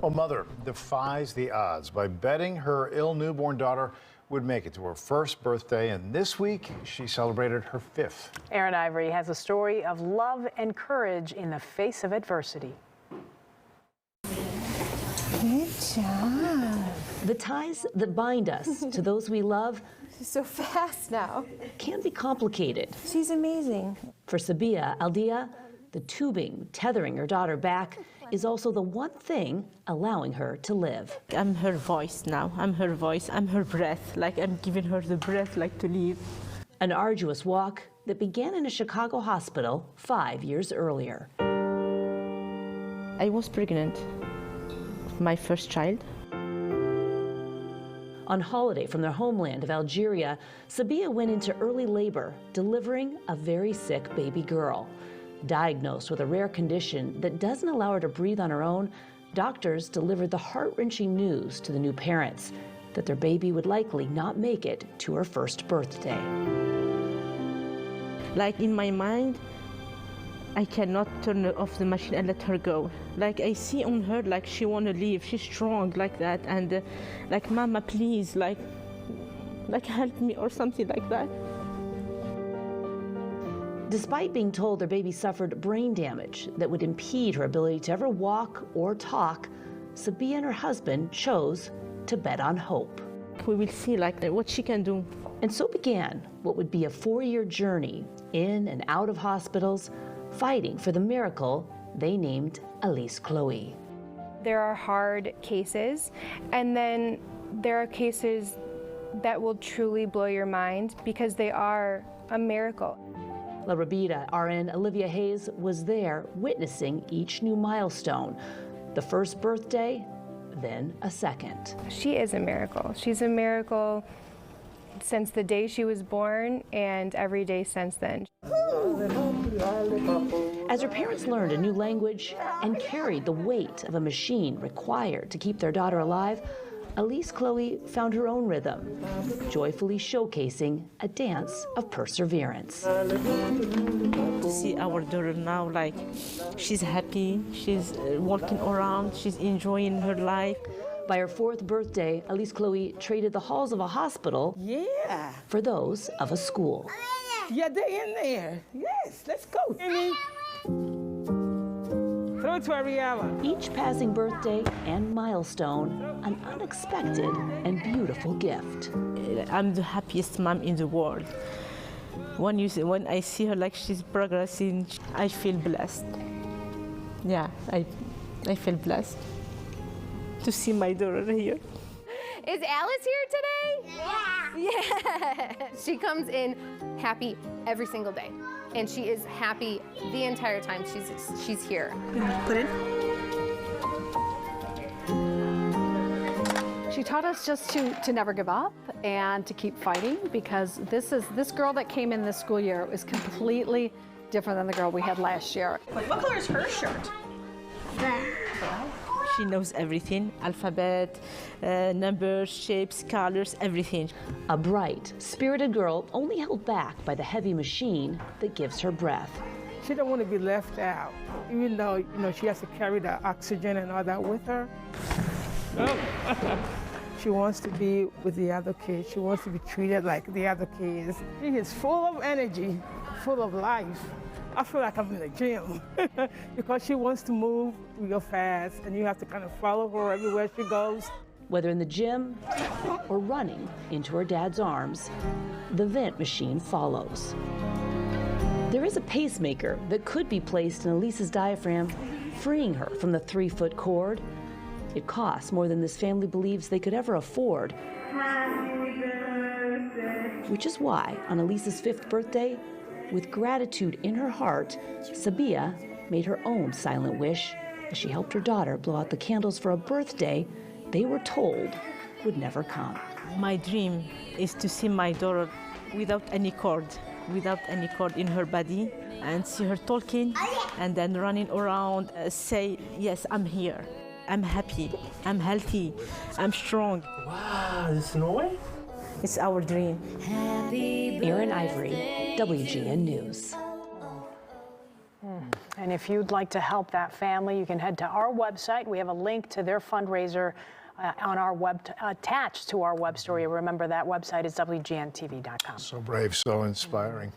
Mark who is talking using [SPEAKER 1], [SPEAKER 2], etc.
[SPEAKER 1] A mother defies the odds by betting her ill newborn daughter would make it to her first birthday, and this week she celebrated her 5th.
[SPEAKER 2] Erin Ivory has a story of love and courage in the face of adversity.
[SPEAKER 3] Good job.
[SPEAKER 4] The ties that bind us to those we love
[SPEAKER 3] She's so fast now.
[SPEAKER 4] can be complicated.
[SPEAKER 3] She's amazing.
[SPEAKER 4] For Sabia Aldia, the tubing tethering her daughter back is also the one thing allowing her to live.
[SPEAKER 5] I'm her voice now. I'm her voice. I'm her breath. Like I'm giving her the breath, like to live.
[SPEAKER 4] An arduous walk that began in a Chicago hospital 5 years earlier.
[SPEAKER 5] I was pregnant, my first child.
[SPEAKER 4] On holiday from their homeland of Algeria, Sabia went into early labor, delivering a very sick baby girl. Diagnosed with a rare condition that doesn't allow her to breathe on her own, doctors delivered the heart-wrenching news to the new parents that their baby would likely not make it to her first birthday.
[SPEAKER 5] Like in my mind, I cannot turn off the machine and let her go. Like I see on her, like she want to leave. She's strong like that, and like Mama, please, like help me or something like that.
[SPEAKER 4] Despite being told their baby suffered brain damage that would impede her ability to ever walk or talk, Sabia and her husband chose to bet on hope.
[SPEAKER 5] We will see like what she can do.
[SPEAKER 4] And so began what would be a 4-year journey in and out of hospitals, fighting for the miracle they named Elise Chloe.
[SPEAKER 6] There are hard cases, and then there are cases that will truly blow your mind because they are a miracle.
[SPEAKER 4] La Rabida RN Olivia Hayes was there witnessing each new milestone, the first birthday, then a second.
[SPEAKER 6] She is a miracle. She's a miracle since the day she was born and every day since then.
[SPEAKER 4] As her parents learned a new language and carried the weight of a machine required to keep their daughter alive, Elise Chloe found her own rhythm, joyfully showcasing a dance of perseverance.
[SPEAKER 5] To see our daughter now, like she's happy, she's walking around, she's enjoying her life.
[SPEAKER 4] By her 4th birthday, Elise Chloe traded the halls of a hospital for those of a school.
[SPEAKER 7] Yeah, they're in there. Yes, let's go. Throw it to Ariella.
[SPEAKER 4] Each passing birthday and milestone, an unexpected and beautiful gift.
[SPEAKER 5] I'm the happiest mom in the world. When I see her like she's progressing, I feel blessed. Yeah, I feel blessed to see my daughter here.
[SPEAKER 8] Is Alice here today? Yeah. Yeah. She comes in happy every single day, and she is happy the entire time she's here.
[SPEAKER 3] Put it.
[SPEAKER 9] She taught us just to never give up and to keep fighting, because this girl that came in this school year is completely different than the girl we had last year.
[SPEAKER 3] What color is her shirt?
[SPEAKER 5] She knows everything, alphabet, numbers, shapes, colors, everything.
[SPEAKER 4] A bright, spirited girl only held back by the heavy machine that gives her breath.
[SPEAKER 7] She don't want to be left out, even though she has to carry the oxygen and all that with her. She wants to be with the other kids. She wants to be treated like the other kids. She is full of energy, full of life. I feel like I'm in the gym because she wants to move real fast, and you have to kind of follow her everywhere she goes.
[SPEAKER 4] Whether in the gym or running into her dad's arms, the vent machine follows. There is a pacemaker that could be placed in Elise's diaphragm, freeing her from the 3-foot cord. It costs more than this family believes they could ever afford. Which is why, on Elise's 5th birthday, with gratitude in her heart, Sabia made her own silent wish as she helped her daughter blow out the candles for a birthday they were told would never come.
[SPEAKER 5] My dream is to see my daughter without any cord in her body, and see her talking and then running around, say, yes, I'm here. I'm happy, I'm healthy, I'm strong.
[SPEAKER 10] Wow, is it Norway?
[SPEAKER 5] It's our dream.
[SPEAKER 4] Erin Ivory, WGN News.
[SPEAKER 2] And if you'd like to help that family, you can head to our website. We have a link to their fundraiser on our attached to our web story. Remember, that website is WGNTV.com.
[SPEAKER 1] So brave, so inspiring.